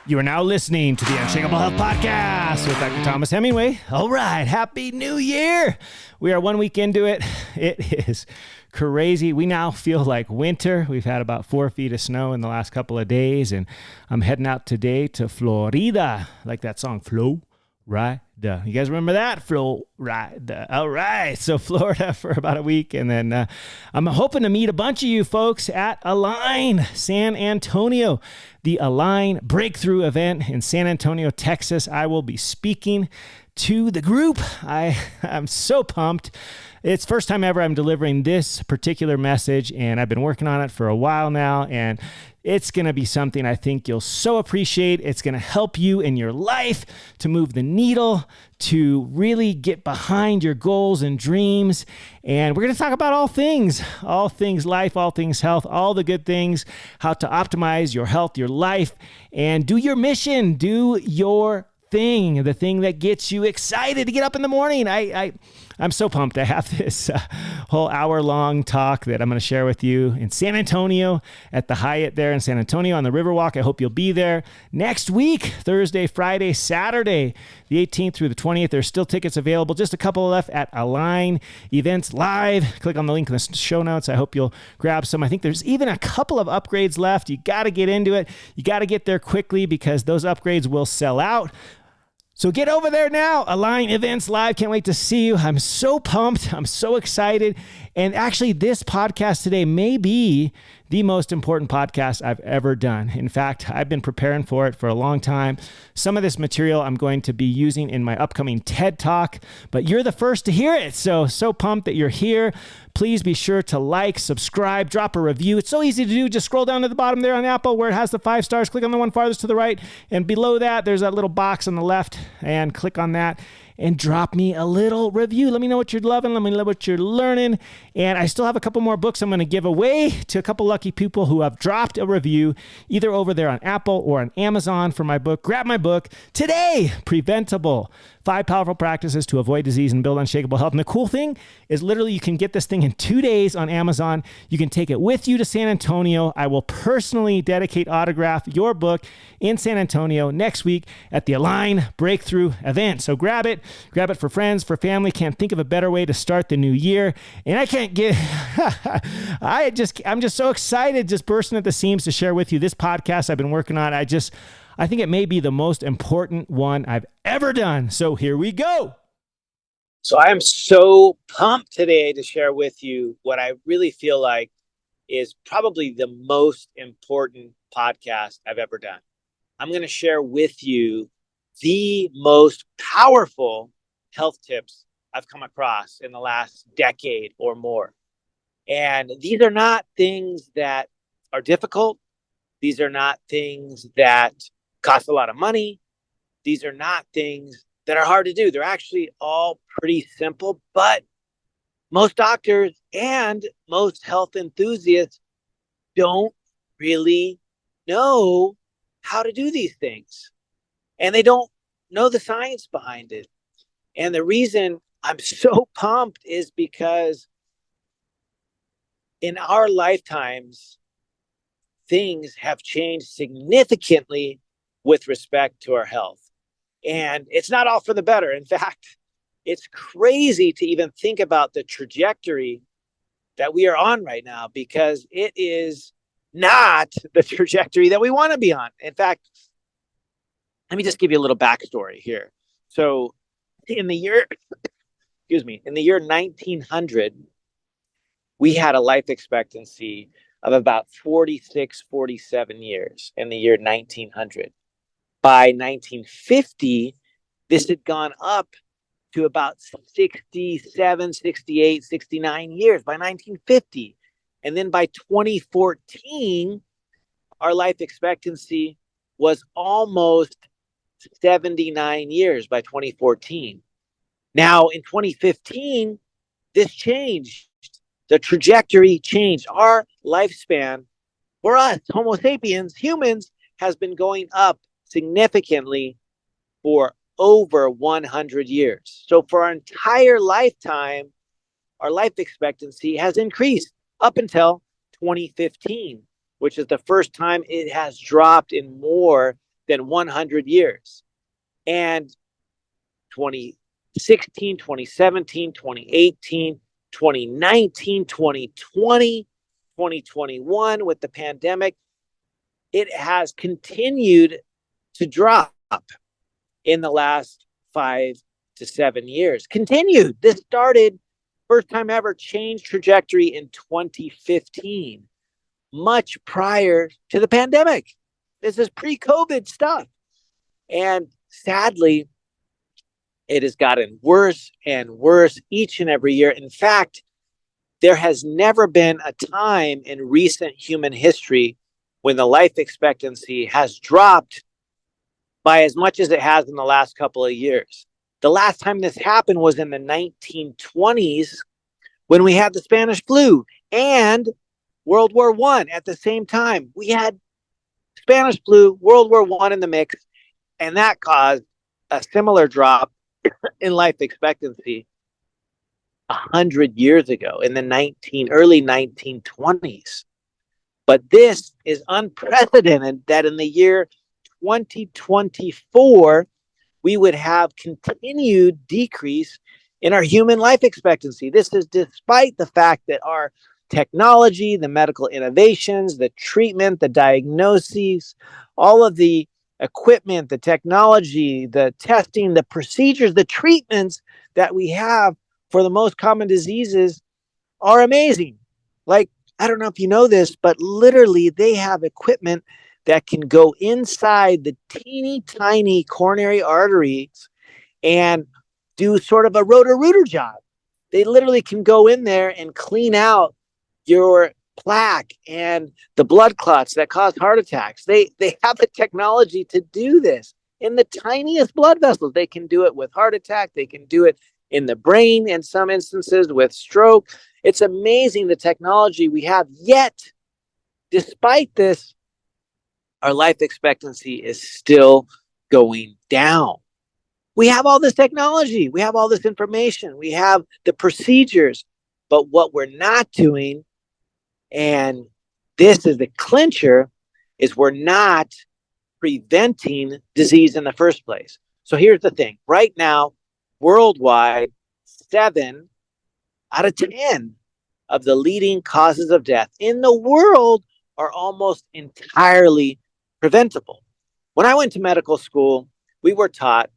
You are now listening to the Unshakable Health Podcast with Dr. Thomas Hemingway. All right, Happy New Year. We are 1 week into it. It is crazy. We now feel like winter. We've had about 4 feet of snow in the last couple of days, and I'm heading out today to Florida, like that song, Florida. You guys remember that? Florida. All right. So Florida for about a week. And then I'm hoping to meet a bunch of you folks at Align San Antonio, the Align Breakthrough event in San Antonio, Texas. I will be speaking to the group. I'm so pumped. It's first time ever I'm delivering this particular message, and I've been working on it for a while now, and it's going to be something I think you'll so appreciate. It's going to help you in your life to move the needle, to really get behind your goals and dreams. And we're going to talk about all things life, all things health, all the good things, how to optimize your health, your life, and do your mission, do your thing, the thing that gets you excited to get up in the morning. I'm so pumped. I have this whole hour-long talk that I'm going to share with you in San Antonio at the Hyatt there in San Antonio on the Riverwalk. I hope you'll be there next week, Thursday, Friday, Saturday, the 18th through the 20th. There's still tickets available, just a couple left at Align Events Live. Click on the link in the show notes. I hope you'll grab some. I think there's even a couple of upgrades left. You got to get into it. You got to get there quickly because those upgrades will sell out. So get over there now, Align Events Live. Can't wait to see you. I'm so pumped. I'm so excited. And actually, this podcast today may be the most important podcast I've ever done. In fact, I've been preparing for it for a long time. Some of this material I'm going to be using in my upcoming TED Talk, but you're the first to hear it. So pumped that you're here. Please be sure to like, subscribe, drop a review. It's so easy to do. Just scroll down to the bottom there on Apple where it has the 5 stars. Click on the one farthest to the right. And below that, there's that little box on the left. And click on that and drop me a little review. Let me know what you're loving. Let me know what you're learning. And I still have a couple more books I'm going to give away to a couple lucky people who have dropped a review either over there on Apple or on Amazon for my book. Grab my book today, Preventable: 5 Powerful Practices to Avoid Disease and Build Unshakable Health. And the cool thing is literally you can get this thing in 2 days on Amazon. You can take it with you to San Antonio. I will personally autograph your book in San Antonio next week at the Align Breakthrough event. So grab it for friends, for family. Can't think of a better way to start the new year. And I can't get, I'm just so excited, just bursting at the seams to share with you this podcast I've been working on. I think it may be the most important one I've ever done. So here we go. So I am so pumped today to share with you what I really feel like is probably the most important podcast I've ever done. I'm going to share with you the most powerful health tips I've come across in the last decade or more. And these are not things that are difficult. These are not things that cost a lot of money. These are not things that are hard to do. They're actually all pretty simple, but most doctors and most health enthusiasts don't really know how to do these things. And they don't know the science behind it. And the reason I'm so pumped is because in our lifetimes, things have changed significantly with respect to our health. And it's not all for the better. In fact, it's crazy to even think about the trajectory that we are on right now, because it is not the trajectory that we want to be on. In fact, let me just give you a little backstory here. So in the year 1900, we had a life expectancy of about 46, 47 years in the year 1900. By 1950, this had gone up to about 67, 68, 69 years by 1950. And then by 2014, our life expectancy was almost 79 years by 2014. Now, in 2015, this changed. The trajectory changed. Our lifespan for us, Homo sapiens, humans, has been going up significantly for over 100 years. So for our entire lifetime, our life expectancy has increased up until 2015, which is the first time it has dropped in more than 100 years. And 2016, 2017, 2018, 2019, 2020, 2021 with the pandemic, it has continued to drop in the last 5 to 7 years. Continued. This started, first time ever, changed trajectory in 2015, much prior to the pandemic. This is pre-COVID stuff. And sadly, it has gotten worse and worse each and every year. In fact, there has never been a time in recent human history when the life expectancy has dropped by as much as it has in the last couple of years. The last time this happened was in the 1920s when we had the Spanish flu and World War I at the same time. We had Spanish flu, World War I in the mix, and that caused a similar drop in life expectancy 100 years ago in the early 1920s. But this is unprecedented that in the year 2024, we would have continued decrease in our human life expectancy. This is despite the fact that our technology, the medical innovations, the treatment, the diagnoses, all of the equipment, the technology, the testing, the procedures, the treatments that we have for the most common diseases are amazing. Like, I don't know if you know this, but literally they have equipment that can go inside the teeny tiny coronary arteries and do sort of a roto-rooter job. They literally can go in there and clean out your plaque and the blood clots that cause heart attacks. They have the technology to do this in the tiniest blood vessels. They can do it with heart attack. They can do it in the brain in some instances with stroke. It's amazing the technology we have. Yet, despite this, our life expectancy is still going down. We have all this technology. We have all this information. We have the procedures. But what we're not doing, and this is the clincher, is we're not preventing disease in the first place. So here's the thing. Right now, worldwide, 7 out of 10 of the leading causes of death in the world are almost entirely preventable. When I went to medical school, we were taught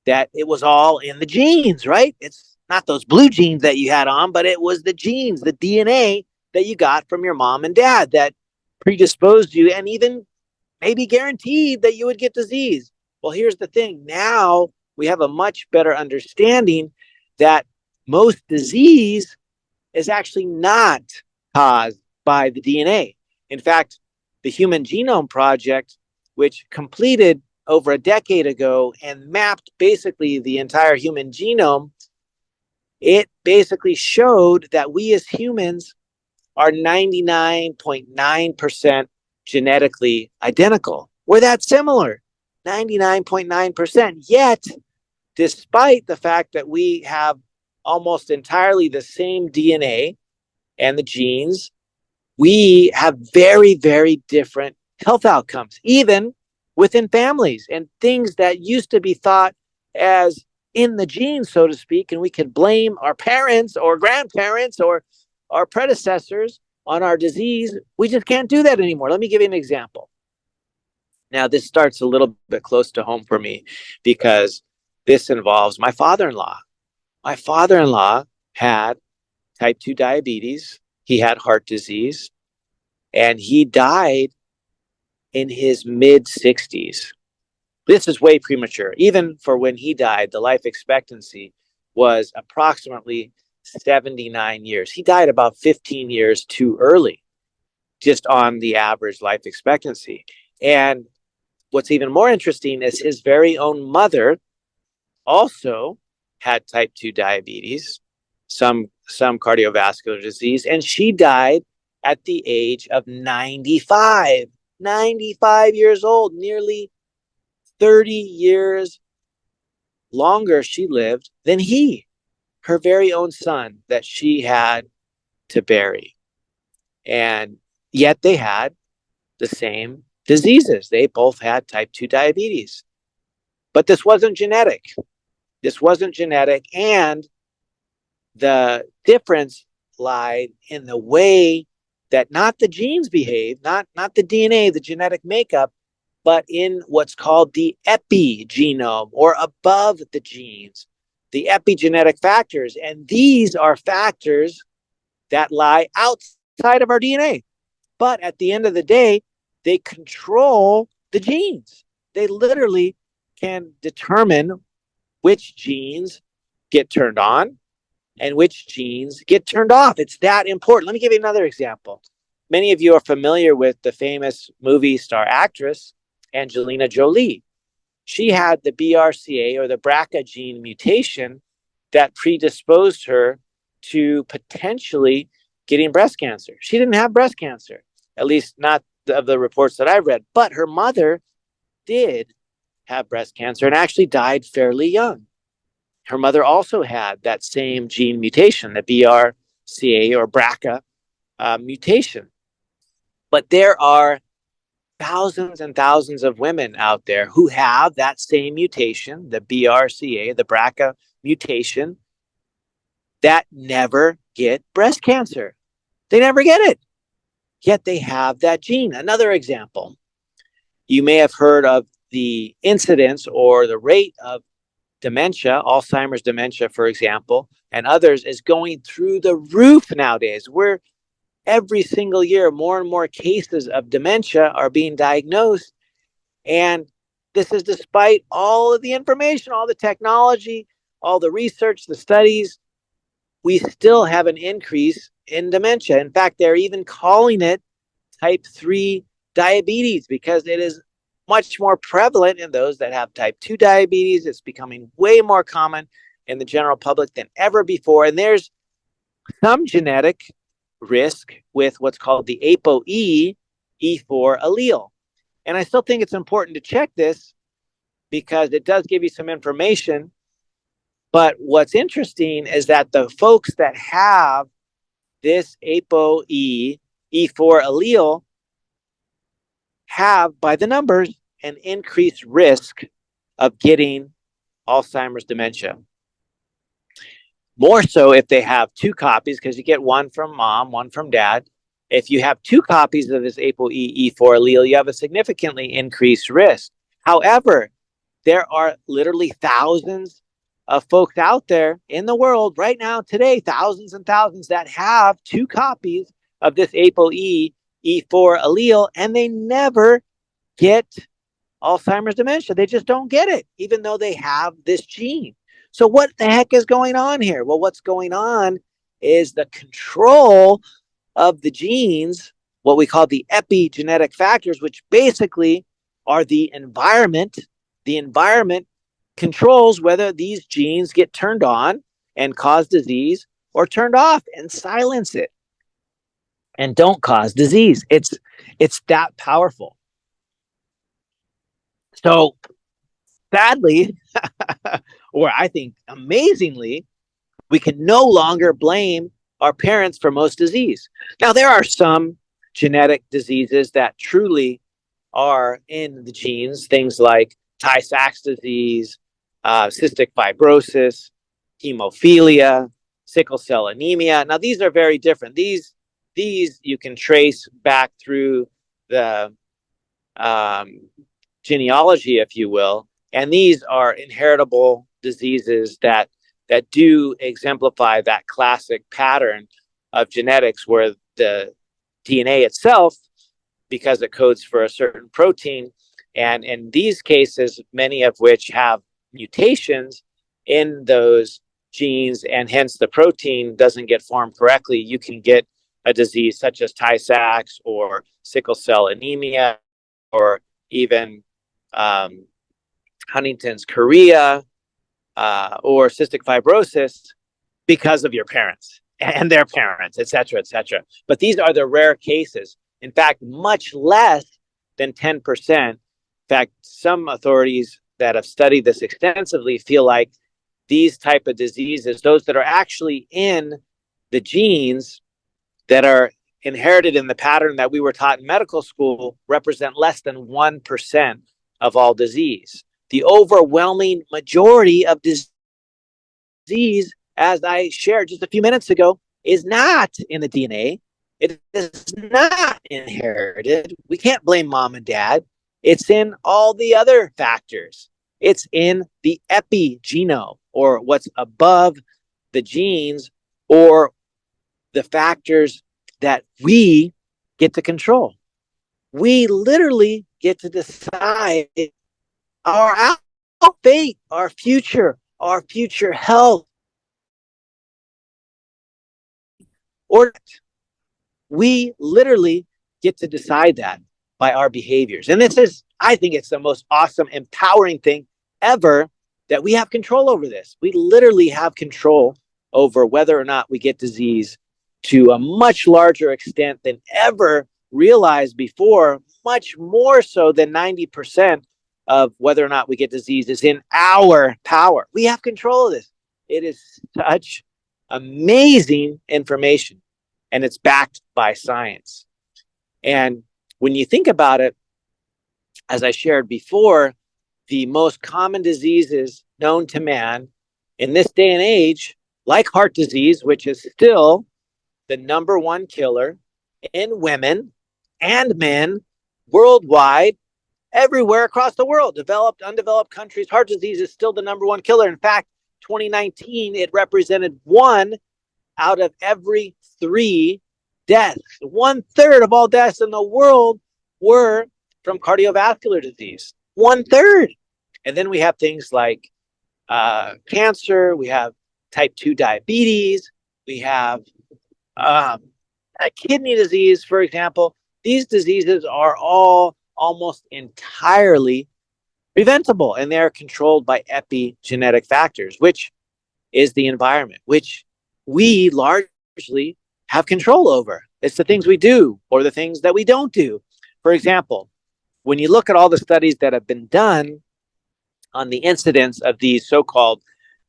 that it was all in the genes, right? It's not those blue jeans that you had on, but it was the genes, the DNA that you got from your mom and dad that predisposed you and even maybe guaranteed that you would get disease. Well, here's the thing. Now we have a much better understanding that most disease is actually not caused by the DNA. In fact, the Human Genome Project, which completed over a decade ago and mapped basically the entire human genome, it basically showed that we as humans are 99.9% genetically identical. We're that similar, 99.9%. Yet, despite the fact that we have almost entirely the same DNA and the genes, we have very, very different health outcomes, even within families, and things that used to be thought as in the genes, so to speak, and we could blame our parents or grandparents or our predecessors on our disease. We just can't do that anymore. Let me give you an example. Now, this starts a little bit close to home for me because this involves my father-in-law. My father-in-law had type 2 diabetes. He had heart disease, and he died in his mid-60s. This is way premature. Even for when he died, the life expectancy was approximately 79 years. He died about 15 years too early, just on the average life expectancy. And what's even more interesting is his very own mother also had type 2 diabetes, some cardiovascular disease, and she died at the age of 95 years old, nearly 30 years longer she lived than he, her very own son that she had to bury. And yet they had the same diseases. They both had type 2 diabetes. But this wasn't genetic. This wasn't genetic. And the difference lied in the way that not the genes behave, not the DNA, the genetic makeup, but in what's called the epigenome, or above the genes, the epigenetic factors. And these are factors that lie outside of our DNA. But at the end of the day, they control the genes. They literally can determine which genes get turned on and which genes get turned off. It's that important. Let me give you another example. Many of you are familiar with the famous movie star actress, Angelina Jolie. She had the BRCA, or the BRCA gene mutation, that predisposed her to potentially getting breast cancer. She didn't have breast cancer, at least not of the reports that I've read, but her mother did have breast cancer and actually died fairly young. Her mother also had that same gene mutation, the BRCA or BRCA mutation. But there are thousands and thousands of women out there who have that same mutation, the BRCA, the BRCA mutation, that never get breast cancer. They never get it, yet they have that gene. Another example, you may have heard of the incidence or the rate of dementia, Alzheimer's dementia, for example, and others, is going through the roof nowadays. We're every single year, more and more cases of dementia are being diagnosed. And this is despite all of the information, all the technology, all the research, the studies. We still have an increase in dementia. In fact, they're even calling it type 3 diabetes because it is much more prevalent in those that have type 2 diabetes. It's becoming way more common in the general public than ever before. And there's some genetic risk with what's called the ApoE E4 allele. And I still think it's important to check this because it does give you some information. But what's interesting is that the folks that have this ApoE E4 allele have, by the numbers, an increased risk of getting Alzheimer's dementia. More so if they have two copies, because you get one from mom, one from dad. If you have two copies of this ApoE E4 allele, you have a significantly increased risk. However, there are literally thousands of folks out there in the world right now, today, thousands and thousands that have two copies of this ApoE E4 allele, and they never get Alzheimer's dementia. They just don't get it, even though they have this gene. So what the heck is going on here? Well, what's going on is the control of the genes, what we call the epigenetic factors, which basically are the environment. The environment controls whether these genes get turned on and cause disease, or turned off and silence it and don't cause disease. It's that powerful. So sadly, or I think amazingly, we can no longer blame our parents for most disease. Now, there are some genetic diseases that truly are in the genes, things like Tay-Sachs disease, cystic fibrosis, hemophilia, sickle cell anemia. Now, these are very different. These you can trace back through the genealogy, if you will, and these are inheritable diseases that do exemplify that classic pattern of genetics where the DNA itself, because it codes for a certain protein, and in these cases, many of which have mutations in those genes, and hence the protein doesn't get formed correctly, you can get a disease such as Tay-Sachs or sickle cell anemia, or even Huntington's chorea, or cystic fibrosis, because of your parents and their parents, et cetera, et cetera. But these are the rare cases. In fact, much less than 10%. In fact, some authorities that have studied this extensively feel like these type of diseases, those that are actually in the genes that are inherited in the pattern that we were taught in medical school represent less than 1% of all disease. The overwhelming majority of disease, as I shared just a few minutes ago, is not in the DNA. It is not inherited. We can't blame mom and dad. It's in all the other factors. It's in the epigenome, or what's above the genes, or the factors that we get to control. We literally get to decide our fate, our future health, or we literally get to decide that by our behaviors. And this is, I think it's the most awesome, empowering thing ever, that we have control over this. We literally have control over whether or not we get disease to a much larger extent than ever realized before, much more so than 90% of whether or not we get disease is in our power. We have control of this. It is such amazing information, and it's backed by science. And when you think about it, as I shared before, the most common diseases known to man in this day and age, like heart disease, which is still the number one killer in women and men worldwide, everywhere across the world, developed, undeveloped countries, heart disease is still the number one killer. In fact, 2019, it represented 1 out of every 3 deaths. 1/3 of all deaths in the world were from cardiovascular disease. 1/3. And then we have things like cancer, we have type 2 diabetes, we have kidney disease, for example. These diseases are all almost entirely preventable, and they're controlled by epigenetic factors, which is the environment, which we largely have control over. It's the things we do or the things that we don't do. For example, when you look at all the studies that have been done on the incidence of these so-called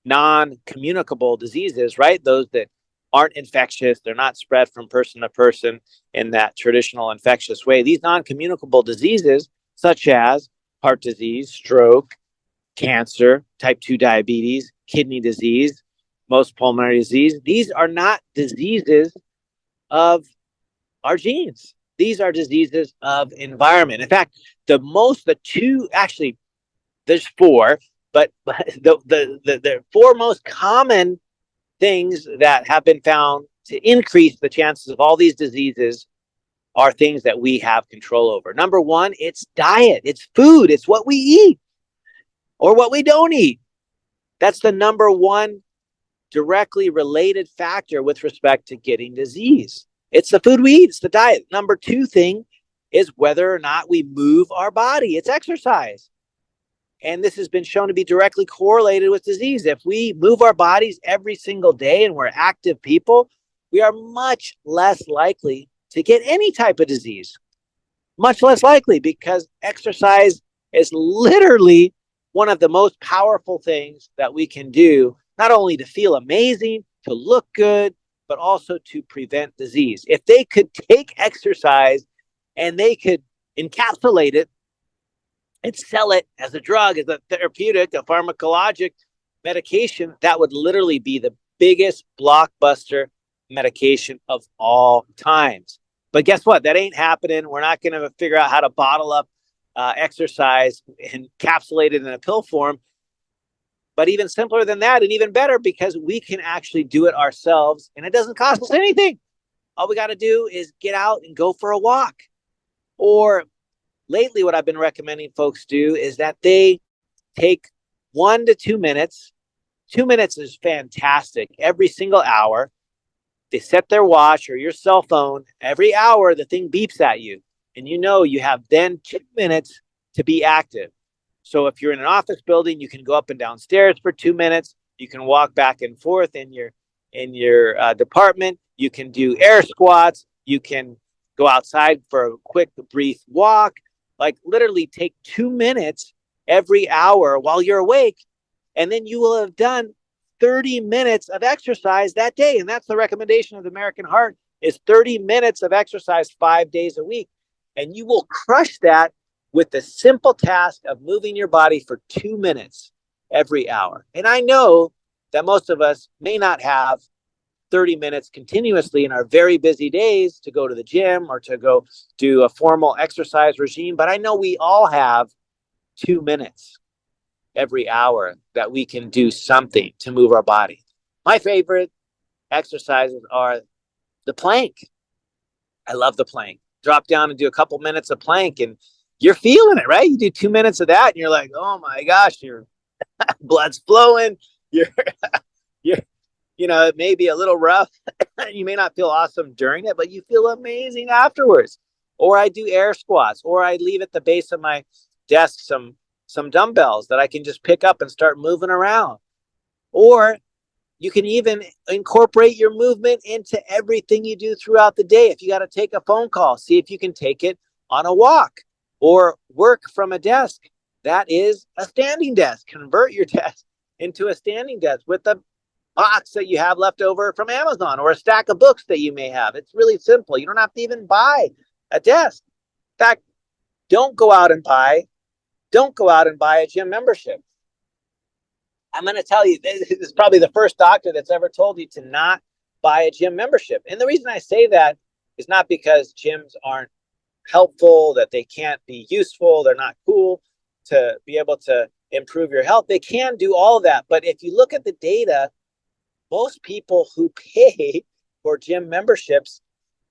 non-communicable diseases, right? Those that aren't infectious, they're not spread from person to person in that traditional infectious way. These non-communicable diseases, such as heart disease, stroke, cancer, type 2 diabetes, kidney disease, most pulmonary disease, these are not diseases of our genes. These are diseases of environment. In fact, there's 4, but the 4 most common things that have been found to increase the chances of all these diseases are things that we have control over. Number 1, it's diet. It's food. It's what we eat or what we don't eat. That's the number 1 directly related factor with respect to getting disease. It's the food we eat. It's the diet. Number 2 thing is whether or not we move our body. It's exercise. And this has been shown to be directly correlated with disease. If we move our bodies every single day and we're active people, we are much less likely to get any type of disease. Much less likely, because exercise is literally one of the most powerful things that we can do, not only to feel amazing, to look good, but also to prevent disease. If they could take exercise and they could encapsulate it and sell it as a drug, as a therapeutic, a pharmacologic medication, that would literally be the biggest blockbuster medication of all times. But guess what? That ain't happening. We're not going to figure out how to bottle up exercise and encapsulate it in a pill form. But even simpler than that, and even better, because we can actually do it ourselves, and it doesn't cost us anything. All we got to do is get out and go for a walk. Or lately, what I've been recommending folks do is that they take 1 to 2 minutes. 2 minutes is fantastic. Every single hour, they set their watch or your cell phone. Every hour, the thing beeps at you. And you know you have then 2 minutes to be active. So if you're in an office building, you can go up and down stairs for 2 minutes. You can walk back and forth in your department. You can do air squats. You can go outside for a quick, brief walk. Like literally take 2 minutes every hour while you're awake, and then you will have done 30 minutes of exercise that day. And that's the recommendation of the American Heart is 30 minutes of exercise 5 days a week. And you will crush that with the simple task of moving your body for 2 minutes every hour. And I know that most of us may not have 30 minutes continuously in our very busy days to go to the gym or to go do a formal exercise regime, but I know we all have 2 minutes every hour that we can do something to move our body. My favorite exercises are the plank. I love the plank. Drop down and do a couple minutes of plank and you're feeling it, right? You do 2 minutes of that and you're like, oh my gosh, your blood's flowing. You're it may be a little rough. You may not feel awesome during it, but you feel amazing afterwards. Or I do air squats, or I leave at the base of my desk some dumbbells that I can just pick up and start moving around. Or you can even incorporate your movement into everything you do throughout the day. If you got to take a phone call, see if you can take it on a walk or work from a desk. That is a standing desk. Convert your desk into a standing desk with a box that you have left over from Amazon or a stack of books that you may have. It's really simple. You don't have to even buy a desk. In fact, don't go out and buy a gym membership. I'm going to tell you, this is probably the first doctor that's ever told you to not buy a gym membership. And the reason I say that is not because gyms aren't helpful, that they can't be useful, they're not cool to be able to improve your health. They can do all of that. But if you look at the data, most people who pay for gym memberships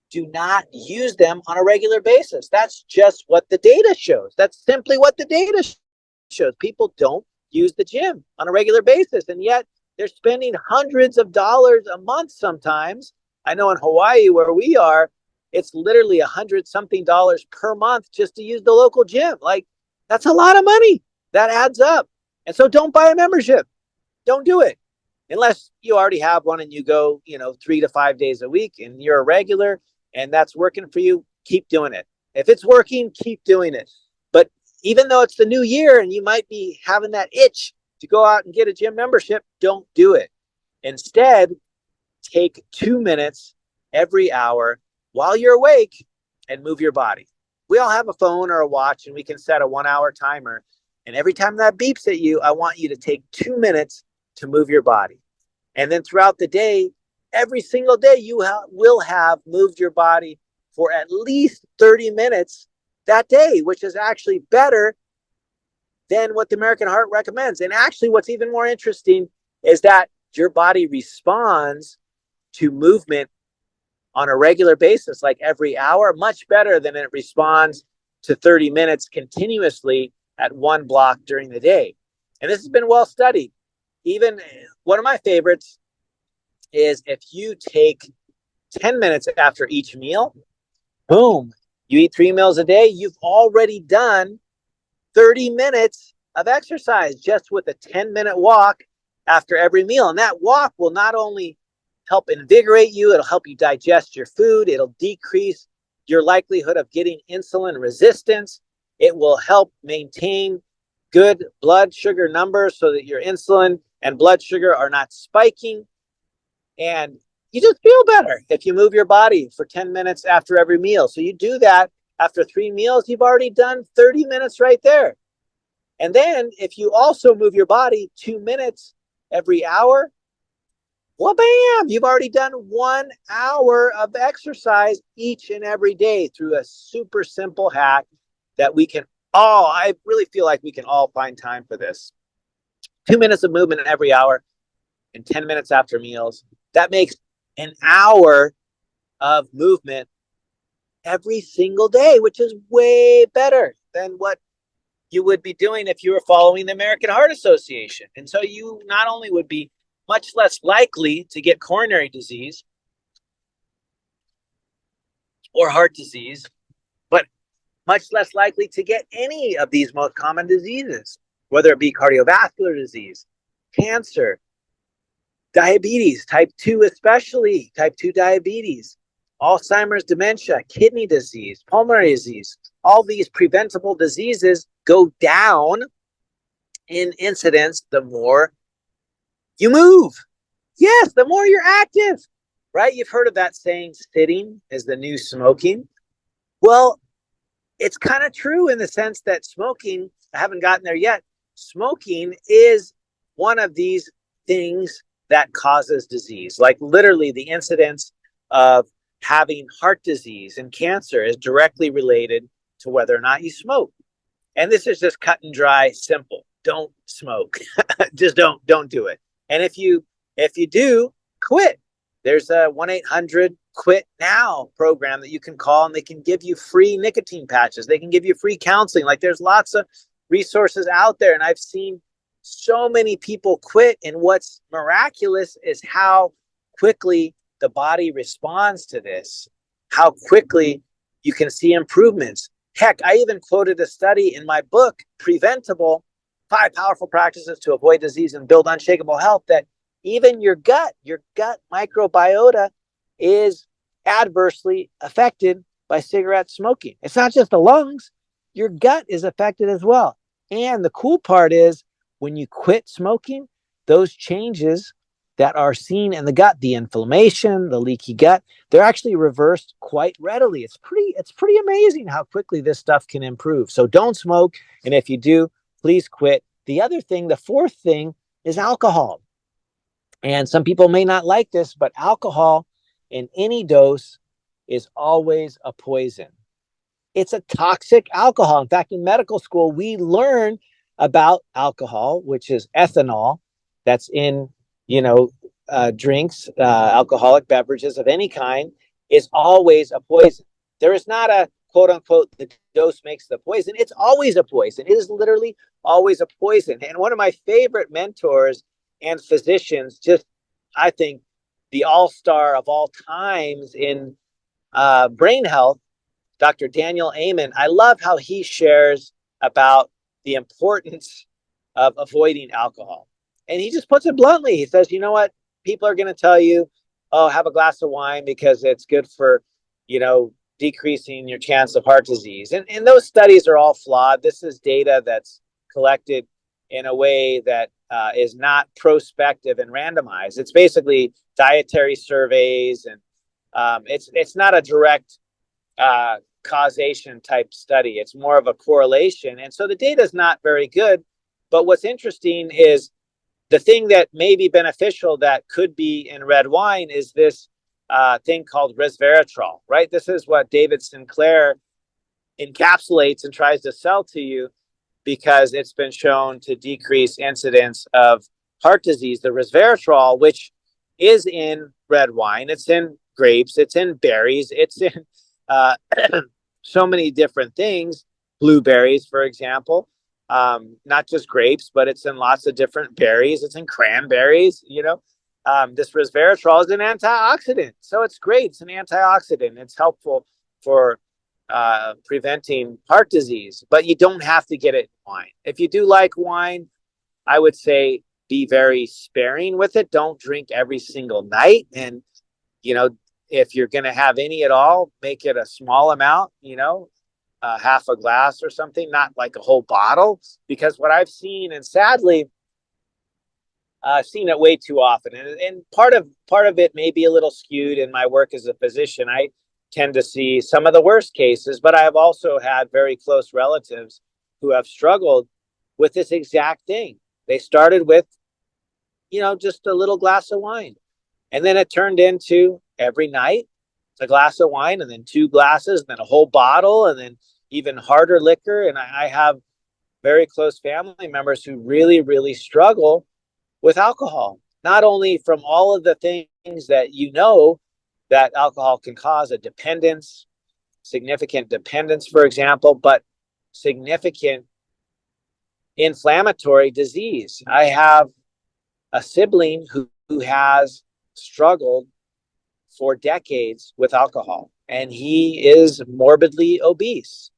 do not use them on a regular basis. That's just what the data shows. That's simply what the data shows. People don't use the gym on a regular basis, and yet they're spending hundreds of dollars a month sometimes. I know in Hawaii, where we are, it's literally $100-something per month just to use the local gym. Like, that's a lot of money. That adds up. And so don't buy a membership. Don't do it. Unless you already have one and you go, 3 to 5 days a week and you're a regular and that's working for you, keep doing it. If it's working, keep doing it. But even though it's the new year and you might be having that itch to go out and get a gym membership, don't do it. Instead, take 2 minutes every hour while you're awake and move your body. We all have a phone or a watch and we can set a 1-hour timer. And every time that beeps at you, I want you to take 2 minutes to move your body. And then throughout the day, every single day, you will have moved your body for at least 30 minutes that day, which is actually better than what the American Heart recommends. And actually, what's even more interesting is that your body responds to movement on a regular basis, like every hour, much better than it responds to 30 minutes continuously at one block during the day. And this has been well studied. Even one of my favorites is if you take 10 minutes after each meal, boom, you eat 3 meals a day, you've already done 30 minutes of exercise just with a 10-minute walk after every meal. And that walk will not only help invigorate you, it'll help you digest your food, it'll decrease your likelihood of getting insulin resistance, it will help maintain good blood sugar numbers so that your insulin and blood sugar are not spiking. And you just feel better if you move your body for 10 minutes after every meal. So you do that after 3 meals, you've already done 30 minutes right there. And then if you also move your body 2 minutes every hour, well, bam, you've already done 1 hour of exercise each and every day through a super simple hack that we can all, I really feel like we can all find time for this. 2 minutes of movement every hour and 10 minutes after meals. That makes an hour of movement every single day, which is way better than what you would be doing if you were following the American Heart Association. And so you not only would be much less likely to get coronary disease or heart disease, but much less likely to get any of these most common diseases, whether it be cardiovascular disease, cancer, diabetes, type 2 especially, type 2 diabetes, Alzheimer's, dementia, kidney disease, pulmonary disease. All these preventable diseases go down in incidence the more you move. Yes, the more you're active. right? You've heard of that saying, sitting is the new smoking. Well, it's kind of true in the sense that smoking, I haven't gotten there yet. Smoking is one of these things that causes disease. Like literally, the incidence of having heart disease and cancer is directly related to whether or not you smoke. And this is just cut and dry, simple. Don't smoke. Just don't do it. And if you do, quit. There's a 1-800 quit now program that you can call, and they can give you free nicotine patches. They can give you free counseling. Like there's lots of resources out there, and I've seen so many people quit, and what's miraculous is how quickly the body responds to this, how quickly you can see improvements. Heck, I even quoted a study in my book, Preventable: 5 Powerful Practices to Avoid Disease and Build Unshakable Health, that even your gut microbiota is adversely affected by cigarette smoking. It's not just the lungs, your gut is affected as well. And the cool part is when you quit smoking, those changes that are seen in the gut, the inflammation, the leaky gut, they're actually reversed quite readily. It's pretty amazing how quickly this stuff can improve. So don't smoke, and if you do, please quit. The other thing, the fourth thing, is alcohol. And some people may not like this, but alcohol in any dose is always a poison. It's a toxic alcohol. In fact, in medical school, we learn about alcohol, which is ethanol that's in, drinks, alcoholic beverages of any kind, is always a poison. There is not a quote unquote, the dose makes the poison. It's always a poison. It is literally always a poison. And one of my favorite mentors and physicians, just, I think, the all-star of all times in brain health, Dr. Daniel Amen. I love how he shares about the importance of avoiding alcohol. And he just puts it bluntly. He says, you know what? People are going to tell you, oh, have a glass of wine because it's good for, decreasing your chance of heart disease. And those studies are all flawed. This is data that's collected in a way that is not prospective and randomized. It's basically dietary surveys, and it's not a direct causation type study. It's more of a correlation. And so the data is not very good. But what's interesting is the thing that may be beneficial that could be in red wine is this thing called resveratrol, right? This is what David Sinclair encapsulates and tries to sell to you because it's been shown to decrease incidence of heart disease. The resveratrol, which is in red wine, it's in grapes, it's in berries, it's in so many different things, blueberries, for example, not just grapes, but it's in lots of different berries. It's in cranberries, this resveratrol is an antioxidant. So it's great. It's an antioxidant. It's helpful for preventing heart disease, but you don't have to get it in wine. If you do like wine, I would say be very sparing with it. Don't drink every single night. And, if you're going to have any at all, make it a small amount, half a glass or something, not like a whole bottle. Because what I've seen, and sadly, I've seen it way too often. And part of it may be a little skewed in my work as a physician. I tend to see some of the worst cases, but I have also had very close relatives who have struggled with this exact thing. They started with, just a little glass of wine. And then it turned into every night, it's a glass of wine, and then 2 glasses, and then a whole bottle, and then even harder liquor. And I have very close family members who really, really struggle with alcohol, not only from all of the things that that alcohol can cause, a dependence, significant dependence, for example, but significant inflammatory disease. I have a sibling who has struggled for decades with alcohol, and he is morbidly obese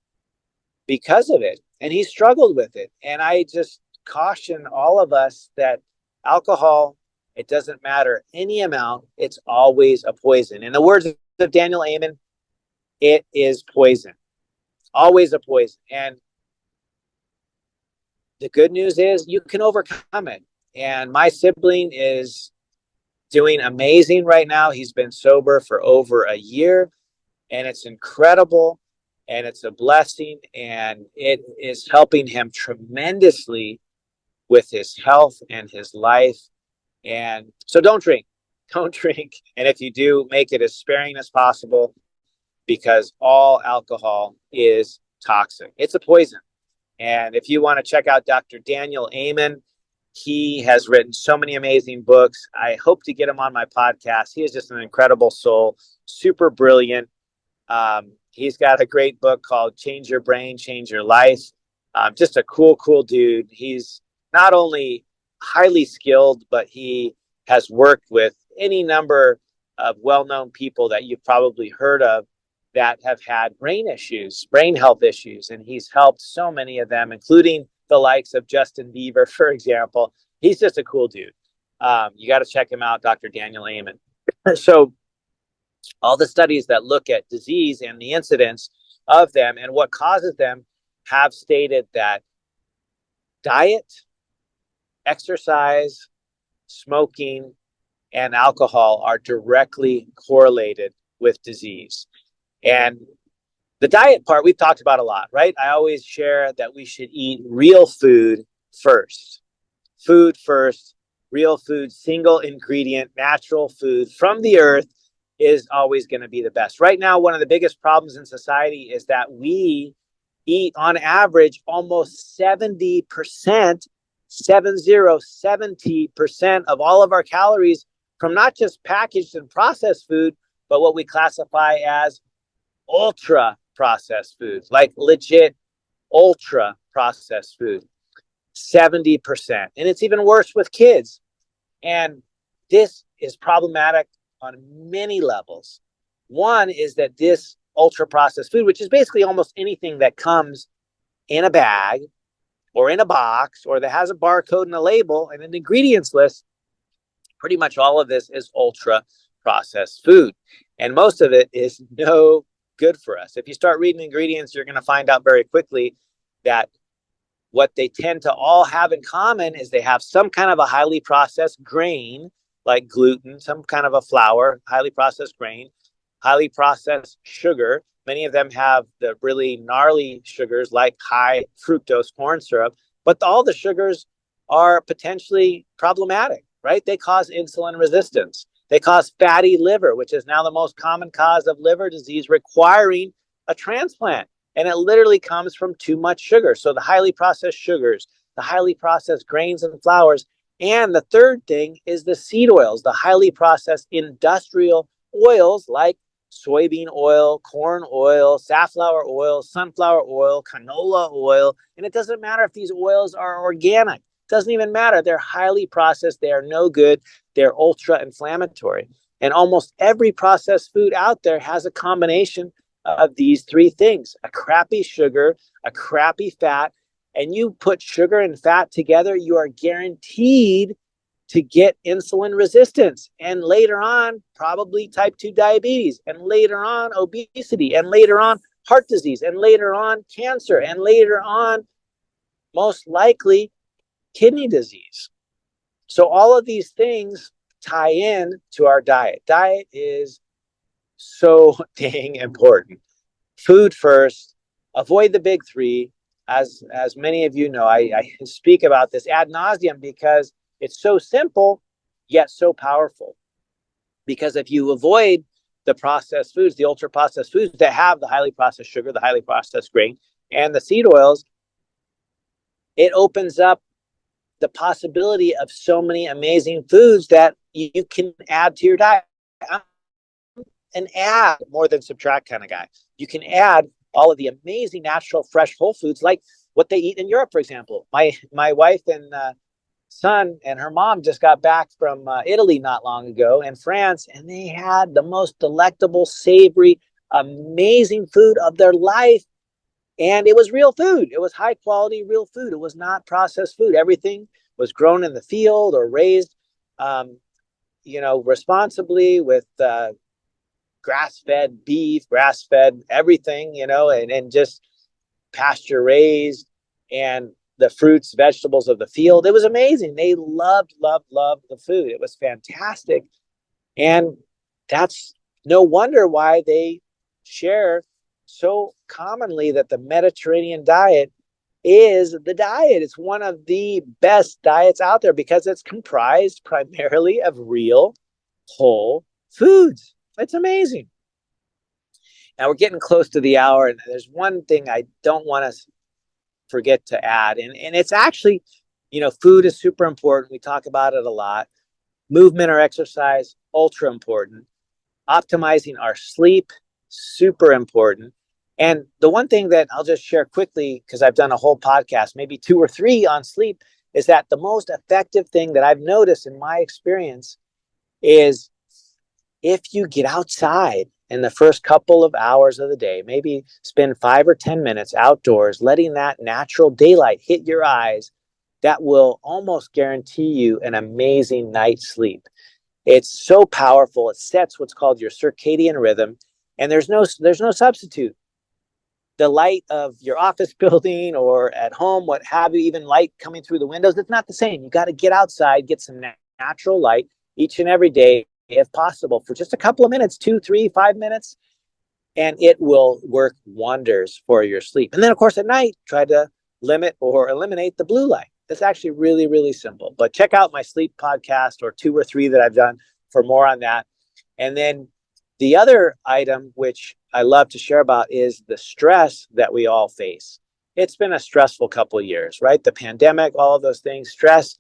because of it, and he struggled with it. And I just caution all of us that alcohol, it doesn't matter any amount, it's always a poison. In the words of Daniel Amen, it is poison, always a poison. And the good news is you can overcome it. And my sibling is doing amazing right now. He's been sober for over a year, and it's incredible, and it's a blessing, and it is helping him tremendously with his health and his life. And so don't drink. Don't drink. And if you do, make it as sparing as possible, because all alcohol is toxic. It's a poison. And if you want to check out Dr. Daniel Amen, he has written so many amazing books. I hope to get him on my podcast. He is just an incredible soul, super brilliant. He's got a great book called Change Your Brain, Change Your Life. Just a cool dude. He's not only highly skilled, but he has worked with any number of well-known people that you've probably heard of that have had brain issues, brain health issues. And he's helped so many of them, including the likes of Justin Bieber, for example. He's just a cool dude. You got to check him out, Dr. Daniel Amen. So all the studies that look at disease and the incidence of them and what causes them have stated that diet, exercise, smoking, and alcohol are directly correlated with disease. And the diet part we've talked about a lot, right? I always share that we should eat real food first. Food first, real food, single ingredient, natural food from the earth is always going to be the best. Right now, one of the biggest problems in society is that we eat on average almost 70% of all of our calories from not just packaged and processed food, but what we classify as ultra processed food, like legit ultra processed food. 70%. And it's even worse with kids. And this is problematic on many levels. One is that this ultra processed food, which is basically almost anything that comes in a bag or in a box or that has a barcode and a label and an ingredients list, pretty much all of this is ultra processed food. And most of it is no good for us. If you start reading ingredients, you're going to find out very quickly that what they tend to all have in common is they have some kind of a highly processed grain, like gluten, some kind of a flour, highly processed grain, highly processed sugar. Many of them have the really gnarly sugars like high fructose corn syrup, but all the sugars are potentially problematic, right? They cause insulin resistance. They cause fatty liver, which is now the most common cause of liver disease requiring a transplant. And it literally comes from too much sugar. So the highly processed sugars, the highly processed grains and flours. And the third thing is the seed oils, the highly processed industrial oils like soybean oil, corn oil, safflower oil, sunflower oil, canola oil. And it doesn't matter if these oils are organic. It doesn't even matter. They're highly processed. They are no good. They're ultra inflammatory. And almost every processed food out there has a combination of these three things: a crappy sugar, a crappy fat. And you put sugar and fat together, you are guaranteed to get insulin resistance. And later on, probably type 2 diabetes. And later on, obesity. And later on, heart disease. And later on, cancer. And later on, most likely, kidney disease. So all of these things tie in to our diet. Diet is so dang important. Food first, avoid the big three. As many of you know, I speak about this ad nauseum because it's so simple, yet so powerful. Because if you avoid the processed foods, the ultra processed foods that have the highly processed sugar, the highly processed grain, and the seed oils, it opens up the possibility of so many amazing foods that you can add to your diet. I'm an add more than subtract kind of guy. You can add all of the amazing natural fresh whole foods like what they eat in Europe, for example. My wife and son and her mom just got back from Italy not long ago and France, and they had the most delectable, savory, amazing food of their life. And it was real food. It was high quality, real food. It was not processed food. Everything was grown in the field or raised, responsibly with grass-fed beef, grass-fed everything, and just pasture raised, and the fruits, vegetables of the field. It was amazing. They loved the food. It was fantastic. And that's no wonder why they share so commonly that the Mediterranean diet is the diet. It's one of the best diets out there because it's comprised primarily of real, whole foods. It's amazing. Now we're getting close to the hour, and there's one thing I don't want to forget to add. And it's actually, food is super important. We talk about it a lot. Movement or exercise, ultra important. Optimizing our sleep, super important. And the one thing that I'll just share quickly, because I've done a whole podcast, maybe 2 or 3 on sleep, is that the most effective thing that I've noticed in my experience is if you get outside in the first couple of hours of the day, maybe spend 5 or 10 minutes outdoors, letting that natural daylight hit your eyes, that will almost guarantee you an amazing night's sleep. It's so powerful. It sets what's called your circadian rhythm, and there's no substitute. The light of your office building or at home, what have you, even light coming through the windows, it's not the same. You got to get outside, get some natural light each and every day, if possible, for just a couple of minutes, 2, 3, 5 minutes, and it will work wonders for your sleep. And then, of course, at night, try to limit or eliminate the blue light. That's actually really, really simple. But check out my sleep podcast or 2 or 3 that I've done for more on that. And then the other item, which I love to share about, is the stress that we all face. It's been a stressful couple of years, right? The pandemic, all of those things. Stress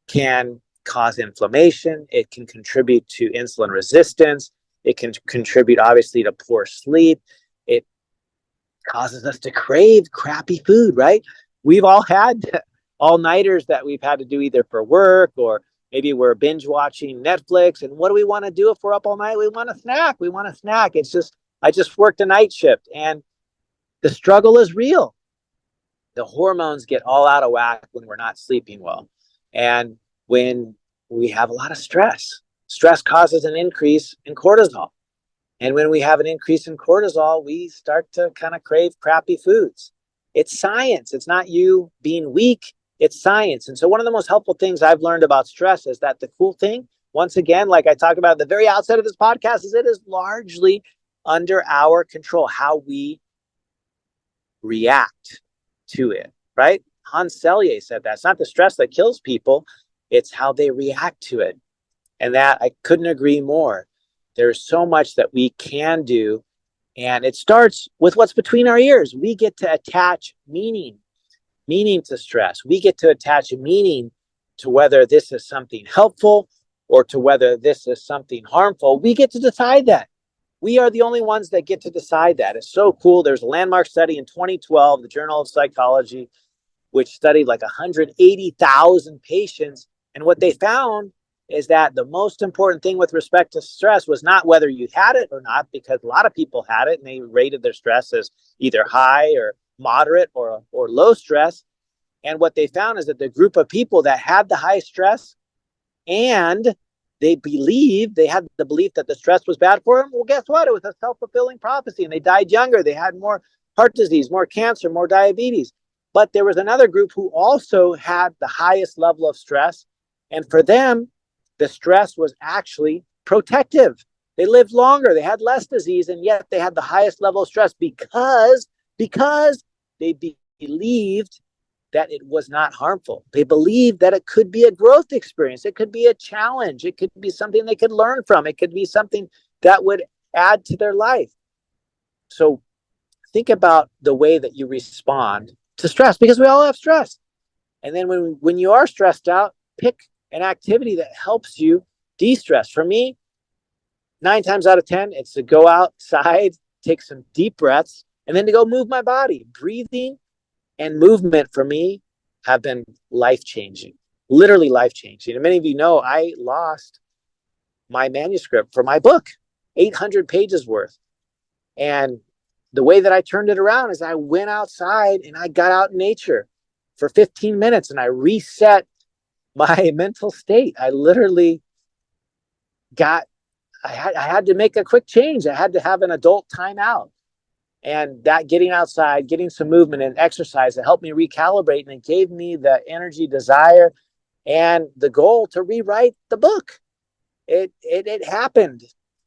can cause inflammation. It can contribute to insulin resistance. It can contribute, obviously, to poor sleep. It causes us to crave crappy food, right? We've all had all-nighters that we've had to do either for work, or maybe we're binge watching Netflix. And what do we want to do if we're up all night? We want a snack. It's just, I just worked a night shift, and the struggle is real. The hormones get all out of whack when we're not sleeping well. And when we have a lot of stress causes an increase in cortisol. And when we have an increase in cortisol, we start to kind of crave crappy foods. It's science. It's not you being weak. It's science. And so one of the most helpful things I've learned about stress is that the cool thing, once again, like I talked about at the very outset of this podcast, is it is largely under our control, how we react to it, right? Hans Selye said that. It's not the stress that kills people, it's how they react to it. And that, I couldn't agree more. There's so much that we can do, and it starts with what's between our ears. We get to attach meaning to stress. We get to attach meaning to whether this is something helpful or to whether this is something harmful. We get to decide that. We are the only ones that get to decide that. It's so cool. There's a landmark study in 2012, the Journal of Psychology, which studied like 180,000 patients. And what they found is that the most important thing with respect to stress was not whether you had it or not, because a lot of people had it and they rated their stress as either high or moderate or low stress. And what they found is that the group of people that had the high stress and they had the belief that the stress was bad for them, well, guess what? It was a self-fulfilling prophecy, and they died younger. They had more heart disease, more cancer, more diabetes. But there was another group who also had the highest level of stress, and for them, the stress was actually protective. They lived longer, they had less disease, and yet they had the highest level of stress because they believed that it was not harmful. They believed that it could be a growth experience. It could be a challenge. It could be something they could learn from. It could be something that would add to their life. So think about the way that you respond to stress, because we all have stress. And then when you are stressed out, pick an activity that helps you de-stress. For me, 9 times out of 10, it's to go outside, take some deep breaths, and then to go move my body. Breathing and movement for me have been life-changing, literally life-changing. And many of you know I lost my manuscript for my book, 800 pages worth. And the way that I turned it around is I went outside and I got out in nature for 15 minutes and I reset my mental state. I literally I had to make a quick change. I had to have an adult timeout. And that getting outside, getting some movement and exercise, it helped me recalibrate, and it gave me the energy, desire, and the goal to rewrite the book. it happened.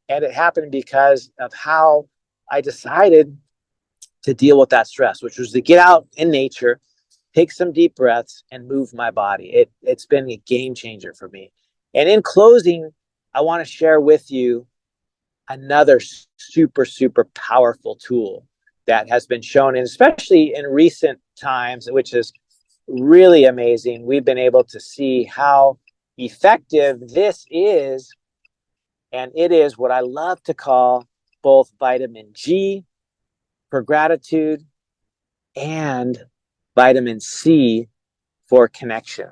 And it happened because of how I decided to deal with that stress, which was to get out in nature, take some deep breaths, and move my body. It's been a game changer for me. And in closing, I want to share with you another super, super powerful tool that has been shown, and especially in recent times, which is really amazing. We've been able to see how effective this is. And it is what I love to call both vitamin G for gratitude and vitamin C for connection.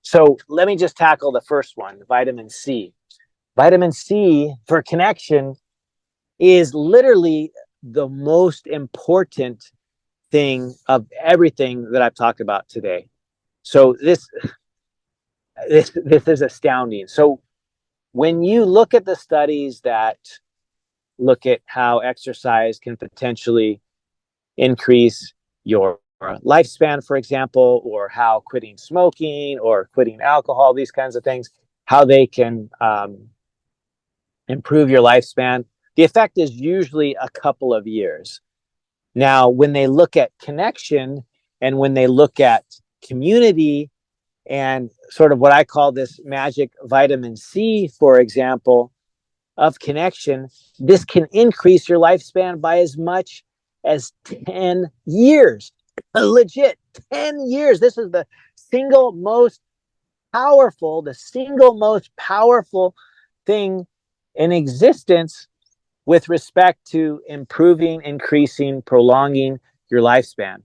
So let me just tackle the first one, vitamin C. Vitamin C for connection is literally the most important thing of everything that I've talked about today. So this is astounding. So when you look at the studies that look at how exercise can potentially increase your lifespan, for example, or how quitting smoking or quitting alcohol, these kinds of things, how they can improve your lifespan, the effect is usually a couple of years. Now, when they look at connection and when they look at community and sort of what I call this magic vitamin C, for example, of connection, this can increase your lifespan by as much as 10 years. Legit, 10 years. This is the single most powerful thing in existence with respect to improving, increasing, prolonging your lifespan.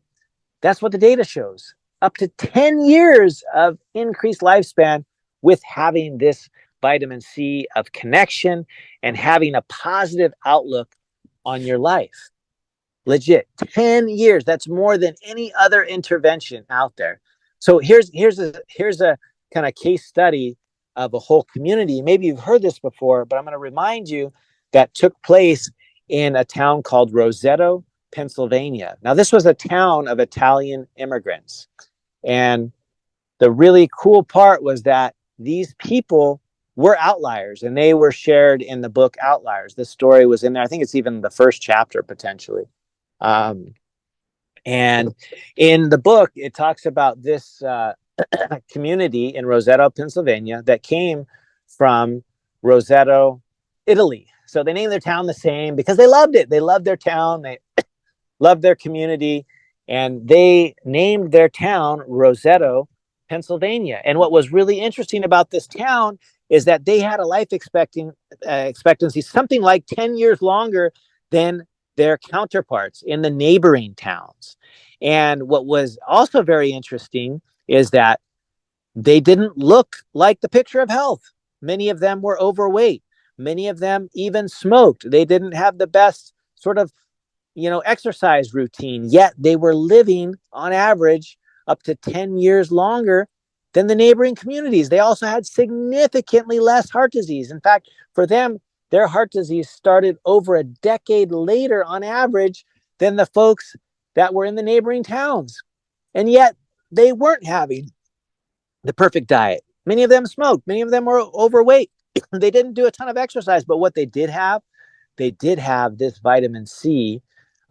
That's what the data shows. Up to 10 years of increased lifespan with having this vitamin C of connection and having a positive outlook on your life. Legit, 10 years. That's more than any other intervention out there. So here's a kind of case study of a whole community. Maybe you've heard this before, but I'm going to remind you that took place in a town called Roseto, Pennsylvania. Now, this was a town of Italian immigrants. And the really cool part was that these people were outliers, and they were shared in the book Outliers. This story was in there. I think it's even the first chapter, potentially. And in the book, it talks about this community in Roseto, Pennsylvania, that came from Roseto, Italy. So they named their town the same because they loved it. They loved their town. They loved their community. And they named their town Roseto, Pennsylvania. And what was really interesting about this town is that they had a life expectancy something like 10 years longer than their counterparts in the neighboring towns. And what was also very interesting is that they didn't look like the picture of health. Many of them were overweight. Many of them even smoked. They didn't have the best sort of, exercise routine, yet they were living on average up to 10 years longer than the neighboring communities. They also had significantly less heart disease. In fact, for them, their heart disease started over a decade later on average than the folks that were in the neighboring towns. And yet they weren't having the perfect diet. Many of them smoked. Many of them were overweight. They didn't do a ton of exercise, but what they did have this vitamin C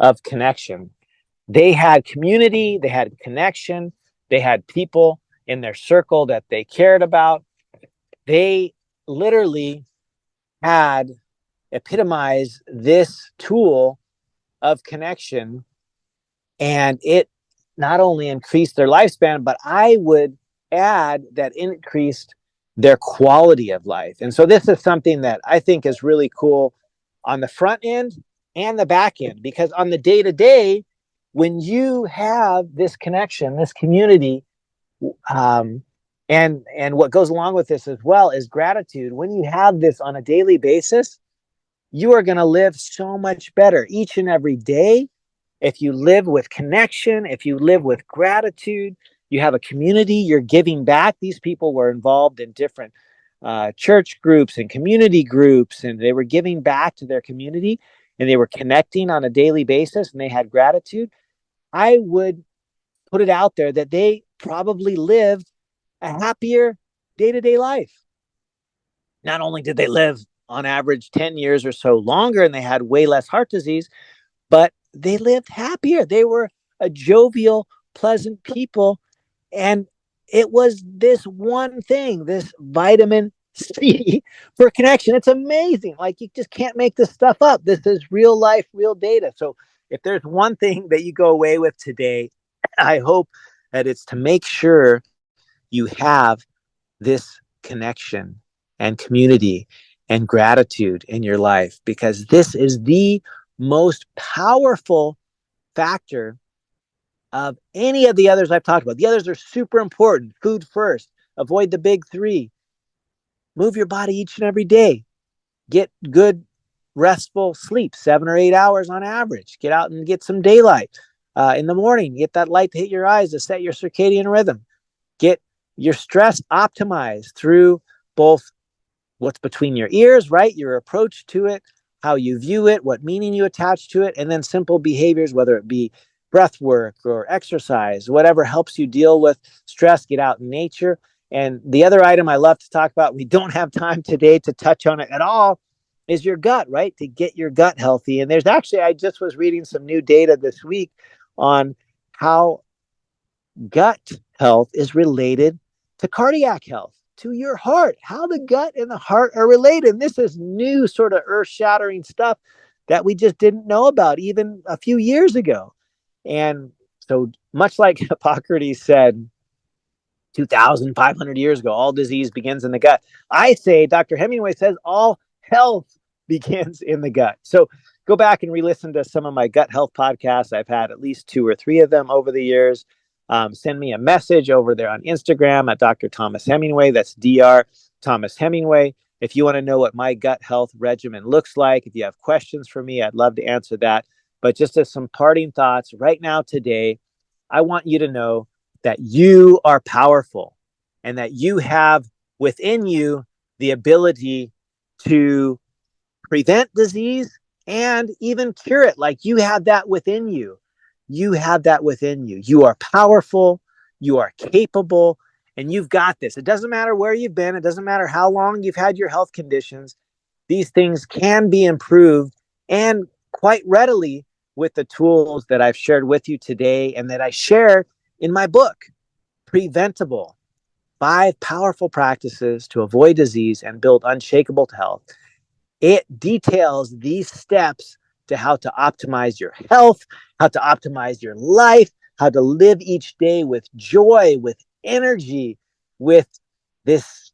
of connection. They had community, they had connection, they had people in their circle that they cared about. They literally had epitomized this tool of connection, and it not only increased their lifespan, but I would add that increased their quality of life. And so this is something that I think is really cool on the front end and the back end, because on the day-to-day, when you have this connection, this community, and what goes along with this as well is gratitude. When you have this on a daily basis, you are going to live so much better each and every day. If you live with connection, if you live with gratitude, you have a community, you're giving back. These people were involved in different church groups and community groups, and they were giving back to their community, and they were connecting on a daily basis, and they had gratitude. I would put it out there that they probably lived a happier day-to-day life. not only did they live on average 10 years or so longer and they had way less heart disease, but they lived happier. They were a jovial, pleasant people. And it was this one thing, this vitamin C for connection. It's amazing. Like, you just can't make this stuff up. This is real life, real data. So if there's one thing that you go away with today, I hope that it's to make sure you have this connection and community and gratitude in your life, because this is the most powerful factor of any of the others I've talked about. The others are super important. Food first, avoid the big three, move your body each and every day, get good restful sleep, 7 or 8 hours on average, get out and get some daylight in the morning, get that light to hit your eyes to set your circadian rhythm, get your stress optimized through both what's between your ears, right? Your approach to it, how you view it, what meaning you attach to it, and then simple behaviors, whether it be breath work or exercise, whatever helps you deal with stress, get out in nature. And the other item I love to talk about, we don't have time today to touch on it at all, is your gut, right? To get your gut healthy. And there's actually, I just was reading some new data this week on how gut health is related to cardiac health, to your heart, how the gut and the heart are related. And this is new, sort of earth-shattering stuff that we just didn't know about even a few years ago. And so, much like Hippocrates said 2,500 years ago, all disease begins in the gut, I say Dr. Hemingway says all health begins in the gut. So go back and re-listen to some of my gut health podcasts. I've had at least 2 or 3 of them over the years. Send me a message over there on Instagram at Dr. Thomas Hemingway. That's Dr. Thomas Hemingway. If you want to know what my gut health regimen looks like, if you have questions for me, I'd love to answer that. But just as some parting thoughts right now today, I want you to know that you are powerful and that you have within you the ability to prevent disease and even cure it. Like, you have that within you. You have that within you. You are powerful. You are capable, and you've got this. It doesn't matter where you've been. It doesn't matter how long you've had your health conditions. These things can be improved, and quite readily, with the tools that I've shared with you today and that I share in my book, Preventable: 5 Powerful Practices to Avoid Disease and Build Unshakable Health. It details these steps to how to optimize your health, how to optimize your life, how to live each day with joy, with energy, with this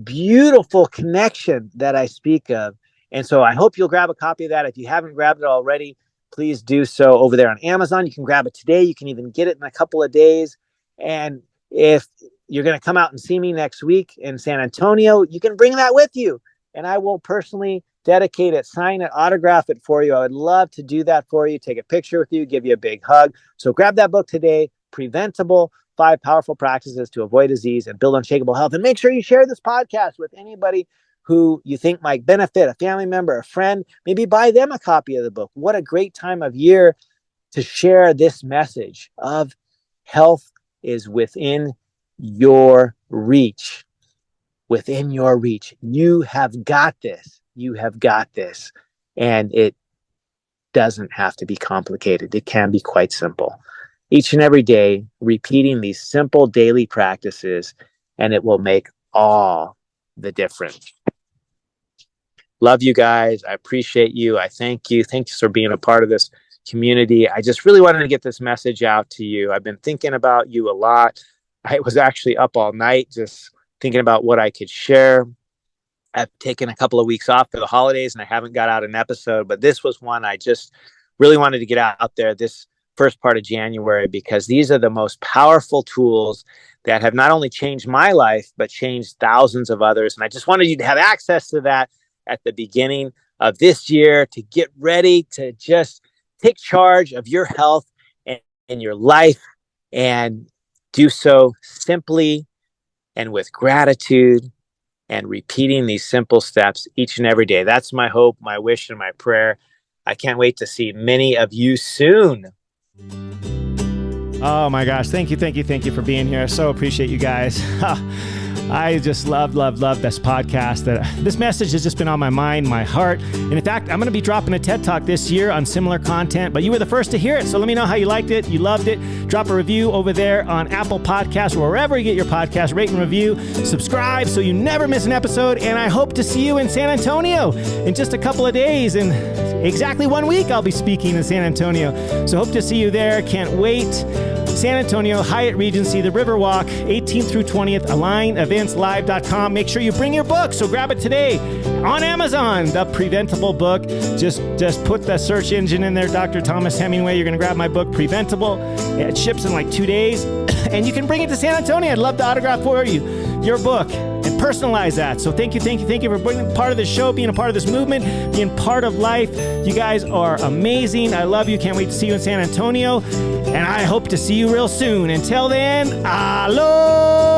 beautiful connection that I speak of. And so I hope you'll grab a copy of that. If you haven't grabbed it already, please do so over there on Amazon. You can grab it today. You can even get it in a couple of days. And if you're going to come out and see me next week in San Antonio, you can bring that with you. And I will personally dedicate it, sign it, autograph it for you. I would love to do that for you, take a picture with you, give you a big hug. So grab that book today, Preventable: 5 Powerful Practices to Avoid Disease and Build Unshakable Health. And make sure you share this podcast with anybody who you think might benefit, a family member, a friend. Maybe buy them a copy of the book. What a great time of year to share this message of health is within your reach. Within your reach. You have got this. You have got this. And it doesn't have to be complicated. It can be quite simple. Each and every day, repeating these simple daily practices, and it will make all the difference. Love you guys. I appreciate you. I thank you. Thanks for being a part of this community. I just really wanted to get this message out to you. I've been thinking about you a lot. I was actually up all night just thinking about what I could share. I've taken a couple of weeks off for the holidays and I haven't got out an episode, but this was one I just really wanted to get out there this first part of January, because these are the most powerful tools that have not only changed my life, but changed thousands of others. And I just wanted you to have access to that at the beginning of this year, to get ready to just take charge of your health and your life, and do so simply and with gratitude, and repeating these simple steps each and every day. That's my hope, my wish, and my prayer. I can't wait to see many of you soon. Oh my gosh. Thank you for being here. I so appreciate you guys. I just love this podcast. This message has just been on my mind, my heart. And in fact, I'm going to be dropping a TED Talk this year on similar content, but you were the first to hear it. So let me know how you liked it, you loved it. Drop a review over there on Apple Podcasts or wherever you get your podcast. Rate and review. Subscribe so you never miss an episode. And I hope to see you in San Antonio in just a couple of days. In exactly 1 week, I'll be speaking in San Antonio. So hope to see you there. Can't wait. San Antonio, Hyatt Regency, the Riverwalk, 18th through 20th, AlignEventsLive.com. Make sure you bring your book, so grab it today on Amazon, The Preventable Book. Just put the search engine in there, Dr. Thomas Hemingway. You're going to grab my book, Preventable. It ships in like 2 days, and you can bring it to San Antonio. I'd love to autograph for you your book and personalize that. So thank you for being part of the show, being a part of this movement, being part of life. You guys are amazing. I love you. Can't wait to see you in San Antonio. And I hope to see you real soon. Until then, aloha!